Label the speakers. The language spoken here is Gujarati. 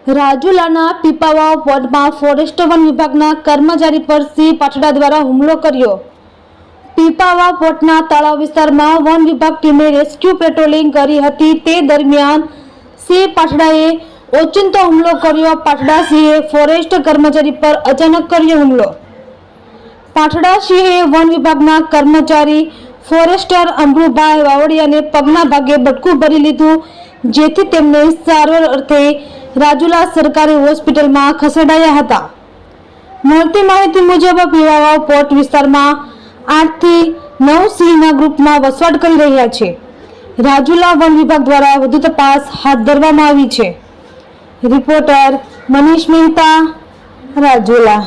Speaker 1: રાજુલાના પીપાવાવ વોર્ડમાં ફોરેસ્ટ વન વિભાગના કર્મચારી પર સિંહ પાછડા દ્વારા હુમલો કર્યો। પીપાવાવ વોર્ડના તળાવ વિસ્તારમાં વન વિભાગ ટીમે રેસ્ક્યુ પેટ્રોલિંગ કરી હતી। તે દરમિયાન સિંહ પાછડાએ ઓચિંતો હુમલો કર્યો। પાછડા સિંહે ફોરેસ્ટ કર્મચારી પર અચાનક કર્યો હુમલો। પાછડા સિંહે વન વિભાગના કર્મચારી ફોરેસ્ટર અમરુભાઈ વાવડિયાને પગના ભાગે બટકું ભરી લીધું, જેથી તેમને સારવાર અર્થે રાજુલા સરકારી હોસ્પિટલમાં ખસેડાયા હતા। મળતી માહિતી મુજબ પીપાવાવ પોર્ટ વિસ્તારમાં 8 થી 9 સિંહના ગ્રુપમાં વસવાટ કરી રહ્યા છે। રાજુલા વન વિભાગ દ્વારા વધુ તપાસ હાથ ધરવામાં આવી છે। રિપોર્ટર મનીષ મહેતા, રાજુલા।